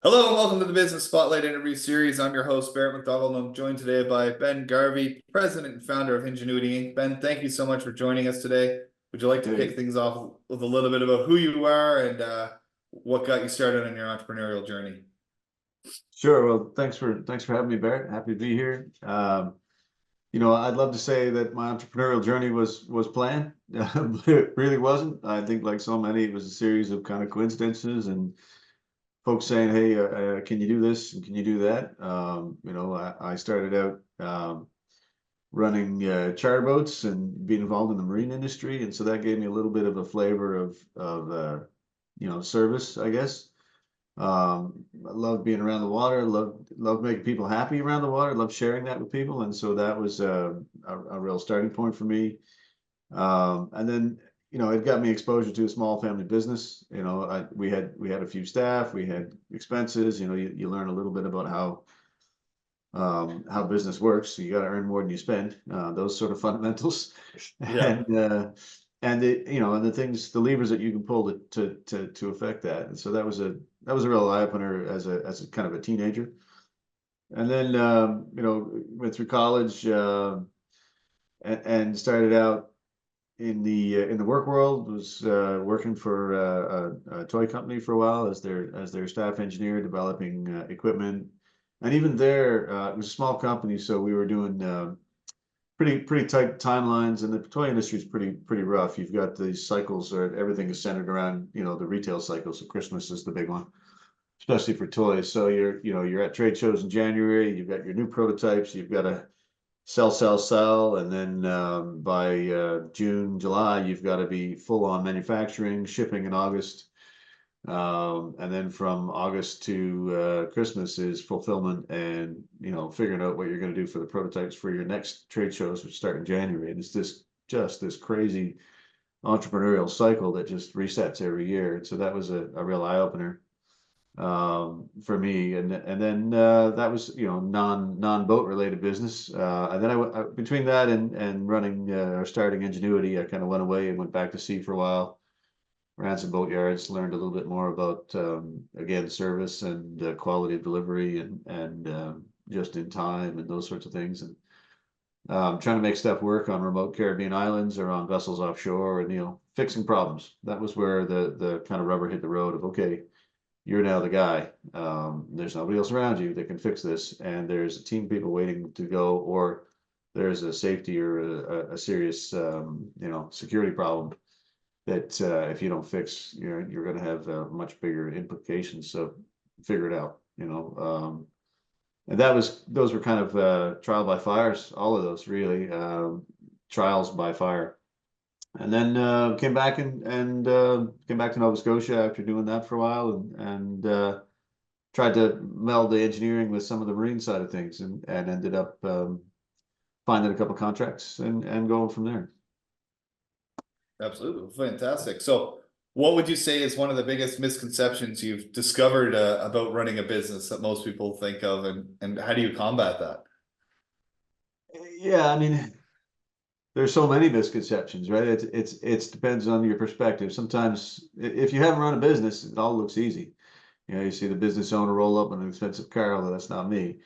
Hello and welcome to the Business Spotlight interview series. I'm your host, Barrett McDonald, and I'm joined today by Ben Garvey, President and Founder of Ingenuity Inc. Ben, thank you so much for joining us today. Would you like to kick Hey, things off with a little bit about who you are and what got you started on your entrepreneurial journey? sure. Well, thanks for having me, Barrett. Happy to be here. I'd love to say that my entrepreneurial journey was planned, but it really wasn't. I think, like so many, it was a series of kind of coincidences and folks saying, "Hey, can you do this? And can you do that?" I started out running charter boats and being involved in the marine industry, and so that gave me a little bit of a flavor of service, I guess. I love being around the water, love making people happy around the water, love sharing that with people, and so that was a real starting point for me. And then it got me exposure to a small family business. We had a few staff, we had expenses. You learn a little bit about how business works. So you got to earn more than you spend. Those sort of fundamentals, Yeah, and the things, the levers that you can pull to affect that. And so that was a real eye opener as a kind of a teenager. And then went through college and started out in the work world. Was working for a toy company for a while as their staff engineer, developing equipment. And even there, it was a small company, so we were doing pretty tight timelines, and the toy industry is pretty rough. You've got these cycles, or everything is centered around the retail cycle. So Christmas is the big one, especially for toys. So you're at trade shows in January. You've got your new prototypes. You've got to sell, and then by June, July, you've got to be full on manufacturing, shipping in August. And then from August to Christmas is fulfillment and figuring out what you're going to do for the prototypes for your next trade shows, which start in January. And it's just this crazy entrepreneurial cycle that just resets every year. And so that was a real eye opener for me. And then that was non boat related business. And then between that and running or starting Ingenuity, I kind of went away and went back to sea for a while. Ran some boat yards, learned a little bit more about again, service and quality of delivery and just in time and those sorts of things. And trying to make stuff work on remote Caribbean islands or on vessels offshore, and fixing problems. That was where the kind of rubber hit the road of, okay, you're now the guy. There's nobody else around you that can fix this, and there's a team of people waiting to go, or there's a safety or a serious security problem that if you don't fix, you're going to have much bigger implications. So figure it out. And those were kind of trial by fires, all of those really, trials by fire. And then came back and came back to Nova Scotia after doing that for a while, and tried to meld the engineering with some of the marine side of things, and ended up finding a couple contracts and going from there. absolutely. Fantastic. So, what would you say is one of the biggest misconceptions you've discovered about running a business that most people think of, and how do you combat that? Yeah, I mean, there's so many misconceptions, right? It's depends on your perspective. Sometimes if you haven't run a business, it all looks easy. You see the business owner roll up in an expensive car, although that's not me.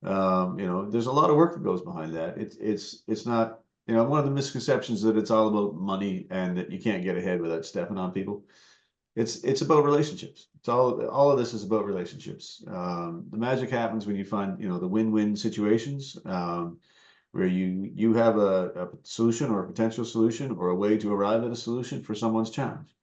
There's a lot of work that goes behind that. It's not, one of the misconceptions that it's all about money and that you can't get ahead without stepping on people. It's about relationships. It's all of this is about relationships. The magic happens when you find, the win-win situations, where you have a solution or a potential solution or a way to arrive at a solution for someone's challenge.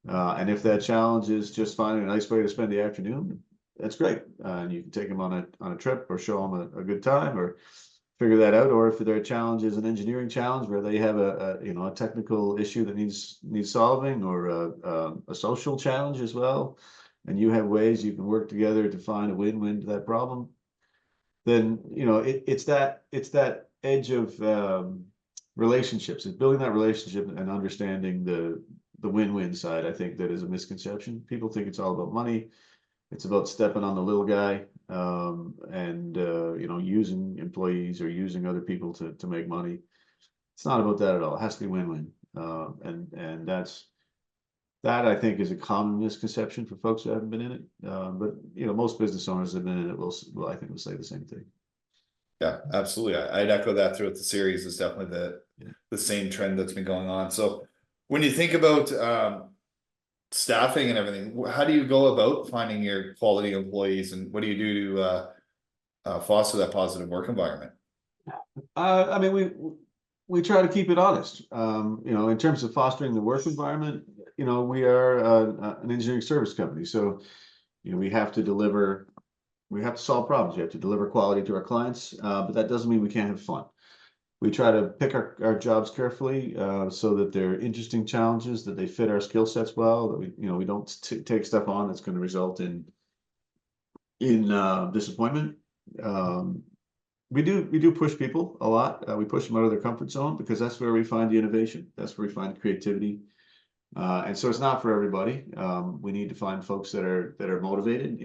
And if that challenge is just finding a nice way to spend the afternoon, that's great. And you can take them on a trip or show them a good time or figure that out. Or if their challenge is an engineering challenge where they have a technical issue that needs solving, or a social challenge as well, and you have ways you can work together to find a win-win to that problem, then it's that edge of relationships. It's building that relationship and understanding the win-win side. I think that is a misconception. People think it's all about money. It's about stepping on the little guy, and using employees or using other people to make money. It's not about that at all. It has to be win-win, and that's That I think is a common misconception for folks who haven't been in it. But most business owners that have been in it will I think will say the same thing. Yeah, absolutely. I'd echo that throughout the series. Is definitely Yeah. the same trend that's been going on. So when you think about staffing and everything, how do you go about finding your quality employees, and what do you do to foster that positive work environment? I mean, we try to keep it honest. In terms of fostering the work environment, we are an engineering service company, so we have to deliver, we have to solve problems. We have to deliver quality to our clients, but that doesn't mean we can't have fun. We try to pick our jobs carefully, so that they're interesting challenges, that they fit our skill sets well, that we don't take stuff on that's going to result in disappointment. Um, we do push people a lot. We push them out of their comfort zone because that's where we find the innovation. That's where we find creativity. And so it's not for everybody. We need to find folks that are motivated.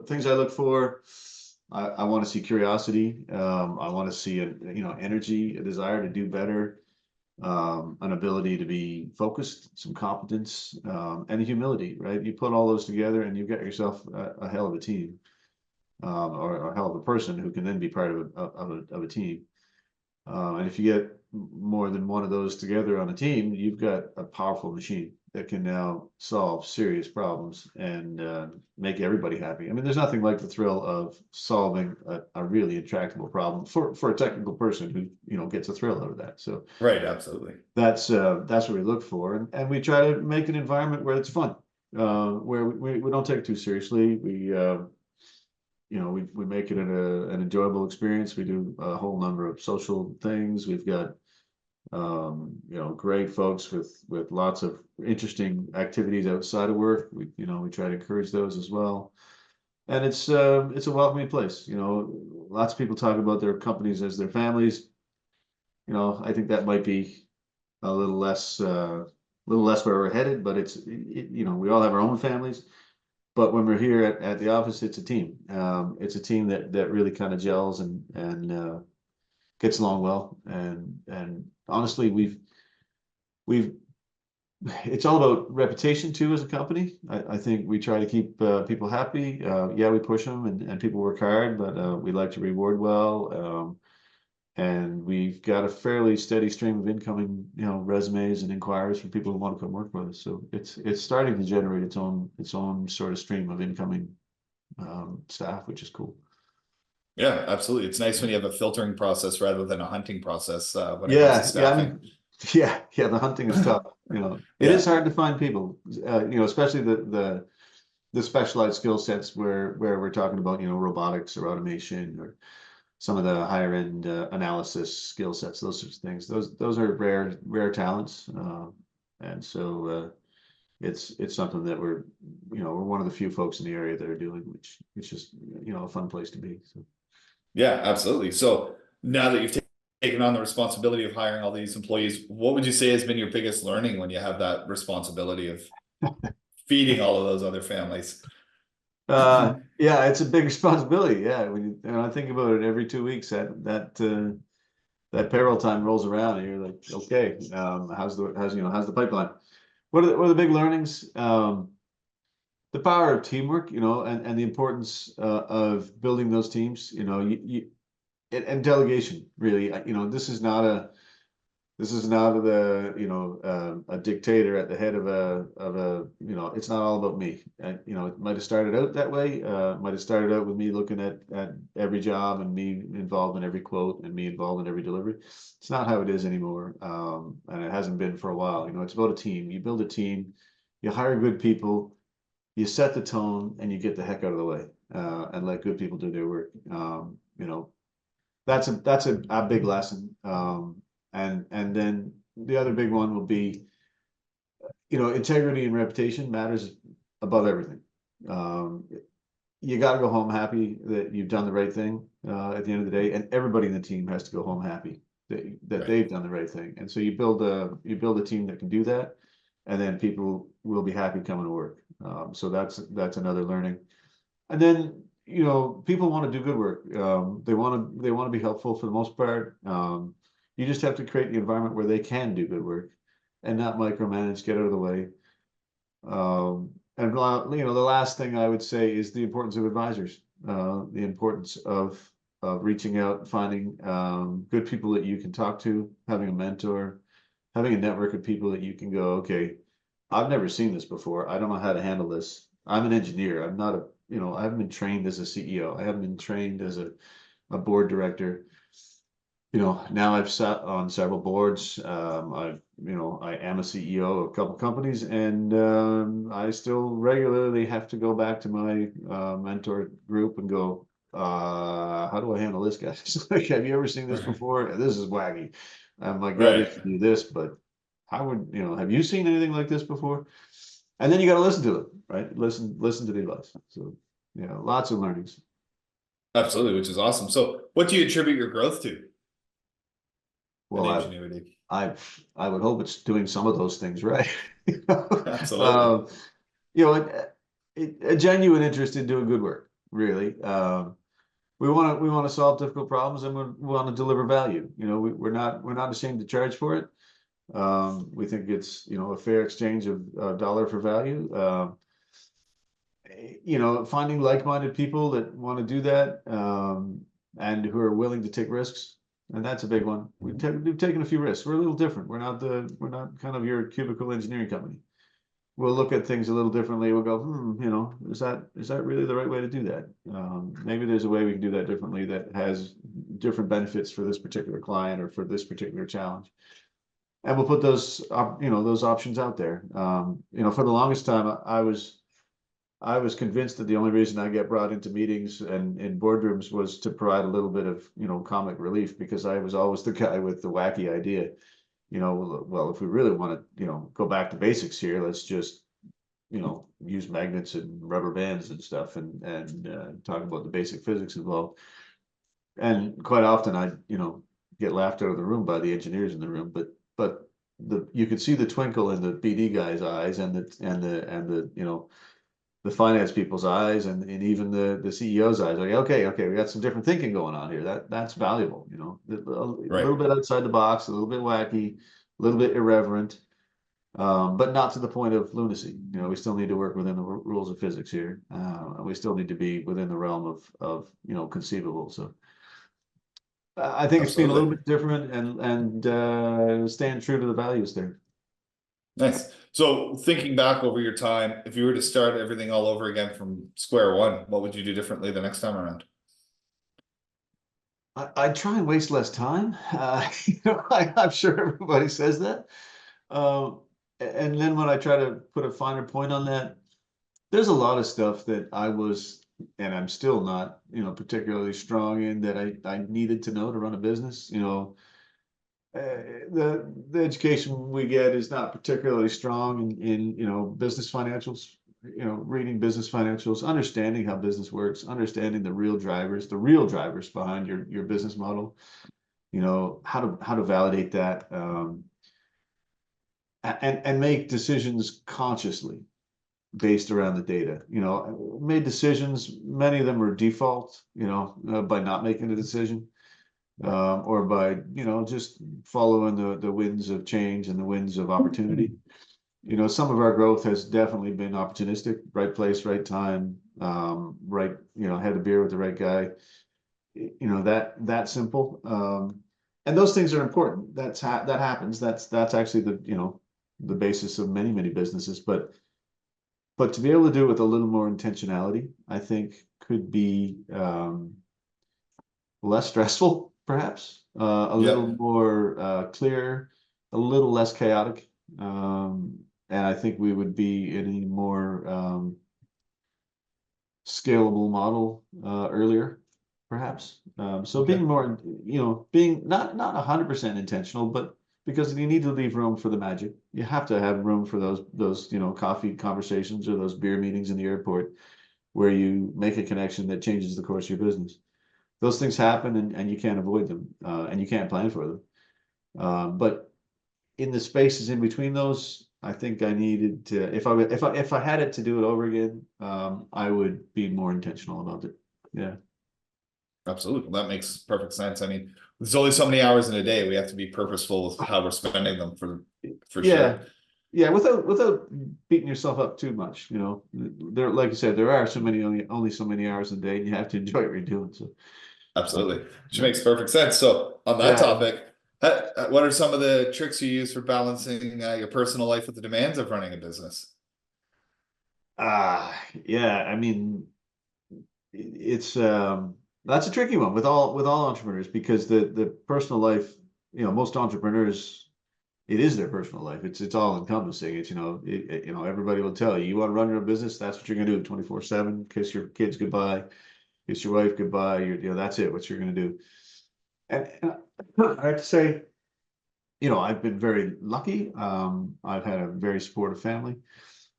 Things I look for. I want to see curiosity. I want to see energy, a desire to do better, an ability to be focused, some competence, and humility. Right? You put all those together, and you get yourself a hell of a team, or a hell of a person who can then be part of a team. And if you get more than one of those together on a team, you've got a powerful machine that can now solve serious problems and make everybody happy. I mean, there's nothing like the thrill of solving a really intractable problem for a technical person who gets a thrill out of that. So Right, absolutely. that's what we look for, and we try to make an environment where it's fun, where we don't take it too seriously. We make it an enjoyable experience. We do a whole number of social things. We've got great folks with lots of interesting activities outside of work. We try to encourage those as well. And it's a welcoming place. Lots of people talk about their companies as their families. I think that might be a little less where we're headed, but we all have our own families. But when we're here at the office, it's a team. It's a team that really kind of gels and gets along well. And honestly, we've it's all about reputation too as a company. I think we try to keep people happy. Yeah, we push them and people work hard, but we like to reward well. And we've got a fairly steady stream of incoming, resumes and inquiries from people who want to come work with us. So it's starting to generate its own sort of stream of incoming staff, which is cool. Yeah, absolutely. It's nice when you have a filtering process rather than a hunting process when it comes to Yeah, yeah, I staffing. mean, yeah. The hunting is tough. It is hard to find people. Especially the specialized skill sets where we're talking about robotics or automation or some of the higher end analysis skill sets, those sorts of things. Those are rare talents, and so it's something that we're one of the few folks in the area that are doing, which is just a fun place to be. So. Yeah, absolutely. So now that you've taken on the responsibility of hiring all these employees, what would you say has been your biggest learning when you have that responsibility of feeding all of those other families? Yeah, it's a big responsibility. Yeah, when I think about it, every 2 weeks that payroll time rolls around, and you're like, okay, how's the pipeline? What are the big learnings? The power of teamwork, and the importance of building those teams. And delegation. Really, this is not a dictator at the head of a it's not all about me. And it might have started out that way. Might have started out with me looking at every job and me involved in every quote and me involved in every delivery. It's not how it is anymore, and it hasn't been for a while. It's about a team. You build a team, you hire good people, you set the tone, and you get the heck out of the way, and let good people do their work. That's a big lesson. And then the other big one will be, integrity and reputation matters above everything. You got to go home happy that you've done the right thing at the end of the day, and everybody in the team has to go home happy that Right. they've done the right thing. And so you build a team that can do that, and then people will be happy coming to work. So that's another learning. And then people want to do good work. They want to be helpful for the most part. You just have to create the environment where they can do good work and not micromanage, get out of the way. And the last thing I would say is the importance of advisors, the importance of reaching out, finding good people that you can talk to, having a mentor, having a network of people that you can go, okay, I've never seen this before. I don't know how to handle this. I'm an engineer. I'm not a, I haven't been trained as a CEO. I haven't been trained as a board director. Now I've sat on several boards. I am a CEO of a couple companies, and I still regularly have to go back to my mentor group and go, how do I handle this, guys? Like, have you ever seen this Right. before? This is wacky. My gut Right. is to do this, but have you seen anything like this before? And then you got to listen to them, right? Listen to the advice. So, lots of learnings. Absolutely, which is awesome. So what do you attribute your growth to in Well, ingenuity? I would hope it's doing some of those things right. You know, Absolutely. um, you know, a genuine interest in doing good work, really. We want to solve difficult problems, and we want to deliver value. We're not ashamed to charge for it. We think it's a fair exchange of dollar for value. Finding like-minded people that want to do that, and who are willing to take risks. And that's a big one. We've taken a few risks. We're a little different. We're not kind of your cubicle engineering company. We'll look at things a little differently. We'll go, is that really the right way to do that? Maybe there's a way we can do that differently that has different benefits for this particular client or for this particular challenge. And we'll put those options out there. For the longest time, I was convinced that the only reason I get brought into meetings and in boardrooms was to provide a little bit of, comic relief, because I was always the guy with the wacky idea. Well, if we really want to, go back to basics here, let's just, use magnets and rubber bands and stuff, and talk about the basic physics involved. And quite often I, get laughed out of the room by the engineers in the room, but you could see the twinkle in the BD guy's eyes, and the finance people's eyes, and even the CEO's eyes. Like, okay, we got some different thinking going on here. That's valuable, a Right. little bit outside the box, a little bit wacky, a little bit irreverent, but not to the point of lunacy. We still need to work within the rules of physics here, and we still need to be within the realm of conceivable. So I think it's been a little Absolutely. bit different, and staying true to the values there. Nice. So thinking back over your time, if you were to start everything all over again from square one, what would you do differently the next time around? I try and waste less time. I'm sure everybody says that. Um, and then when I try to put a finer point on that, there's a lot of stuff that I was, and I'm still not, particularly strong in, that I needed to know to run a business. The education we get is not particularly strong in business financials. Reading business financials, understanding how business works, understanding the real drivers behind your business model. How to validate that, and make decisions consciously based around the data. Made decisions, many of them were default, by not making a decision, or by, just following the winds of change and the winds of opportunity. Some of our growth has definitely been opportunistic, right place, right time, right, had a beer with the right guy, that simple. And those things are important. That happens. That's actually the basis of many, many businesses. But to be able to do it with a little more intentionality, I think could be less stressful, perhaps, a little Yep. more clear, a little less chaotic. And I think we would be in a more scalable model earlier, perhaps. So being Okay. more, being not 100% intentional, but because you need to leave room for the magic. You have to have room for those coffee conversations or those beer meetings in the airport where you make a connection that changes the course of your business. Those things happen, and you can't avoid them, and you can't plan for them. But in the spaces in between those, I think I needed to, if I had it to do it over again, I would be more intentional about it. Yeah. Absolutely. That makes perfect sense. I mean, there's only so many hours in a day. We have to be purposeful with how we're spending them for Yeah. sure. yeah, without beating yourself up too much, you know. There, like you said, there are so many only so many hours a day, and you have to enjoy what you're doing. So, Absolutely. Which yeah, makes perfect sense. So on that yeah, topic, what are some of the tricks you use for balancing your personal life with the demands of running a business? yeah. I mean, it's that's a tricky one with all entrepreneurs because the personal life, you know, most entrepreneurs, it is their personal life. It's all encompassing. It's, you know, you know, everybody will tell you, you want to run your own business, that's what you're gonna do 24/7. Kiss your kids goodbye, kiss your wife goodbye. You know, that's it. What you're gonna do. And I have to say, you know, I've been very lucky. I've had a very supportive family.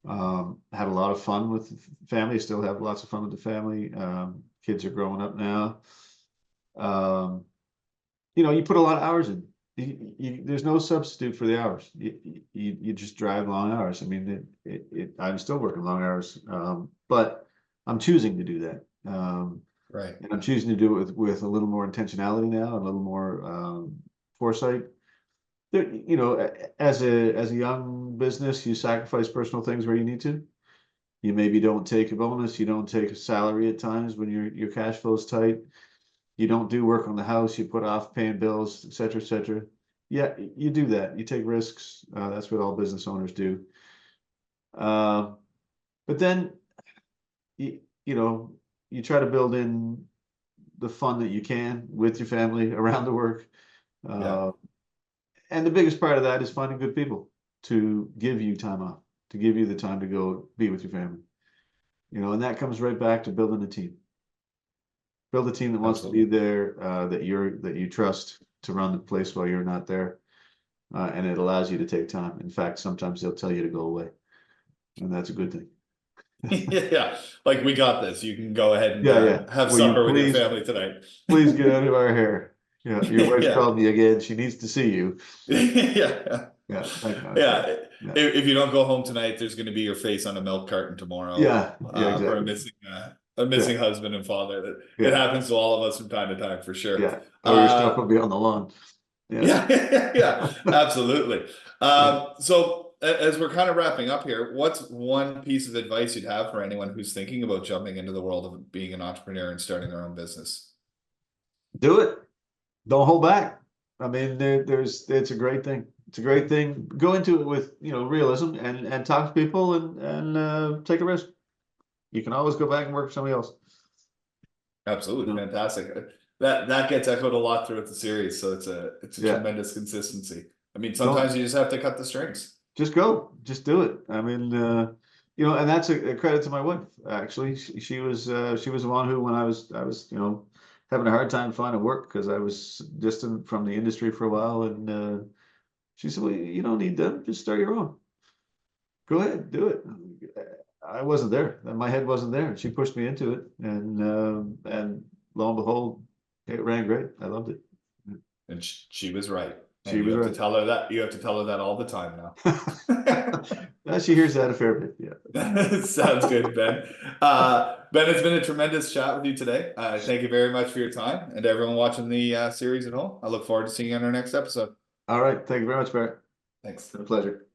Had a lot of fun with the family. Still have lots of fun with the family. Kids are growing up now. Um, you know, you put a lot of hours in. There's no substitute for the hours. You just drive long hours. I mean, I'm still working long hours, but I'm choosing to do that. Right. And I'm choosing to do it with a little more intentionality now, a little more foresight. There, you know, as a young business, you sacrifice personal things where you need to. You maybe don't take a bonus, you don't take a salary at times when your cash flow is tight. You don't do work on the house, you put off paying bills, et cetera, et cetera. Yeah, you do that. You take risks. That's what all business owners do. Uh, but then you know, you try to build in the fun that you can with your family around the work. Yeah. Uh, and the biggest part of that is finding good people to give you time off, to give you the time to go be with your family. You know, and that comes right back to building a team. Build a team that wants to be Absolutely. there, that you trust to run the place while you're not there, and it allows you to take time. In fact, sometimes they'll tell you to go away, and that's a good thing. Yeah. Like we got this. You can go ahead and Yeah, yeah. have Will you supper with your family tonight. please get out of our hair? Yeah, your wife's Yeah. called me again. She needs to see you. Yeah. Yeah, that kind of Yeah. stuff. Yeah, If you don't go home tonight, there's going to be your face on a milk carton tomorrow yeah, yeah, for exactly. a Yeah, missing husband and father. That it yeah, happens to all of us from time to time for sure. yeah. Or your stuff Uh, will be on the lawn. Yeah, yeah, yeah, absolutely. yeah. So as we're kind of wrapping up here, what's one piece of advice you'd have for anyone who's thinking about jumping into the world of being an entrepreneur and starting their own business? Do it. Don't hold back. I mean, it's a great thing. It's a great thing. Go into it with, you know, realism and talk to people and take a risk. You can always go back and work for somebody else. You Absolutely know? fantastic. That gets echoed a lot throughout the series, so it's a Yeah. tremendous consistency. I mean, Don't sometimes you just have to cut the strings. just go. Just do it. I mean, you know, and that's a credit to my wife. Actually, she was the one who, when I was, you know, having a hard time finding work because I was distant from the industry for a while, and she said, "Well, you don't need them. Just start your own. Go ahead, do it." I wasn't there. My head wasn't there. She pushed me into it, and lo and behold, it ran great. I loved it. And she was right. She And you was have to right. tell her that. You have to tell her that all the time now. She hears that a fair bit. Yeah. Sounds good, Ben. Ben, it's been a tremendous chat with you today. Thank you very much for your time and everyone watching the series at home. I look forward to seeing you on our next episode. All right. Thank you very much, Barrett. Thanks. It's been a pleasure.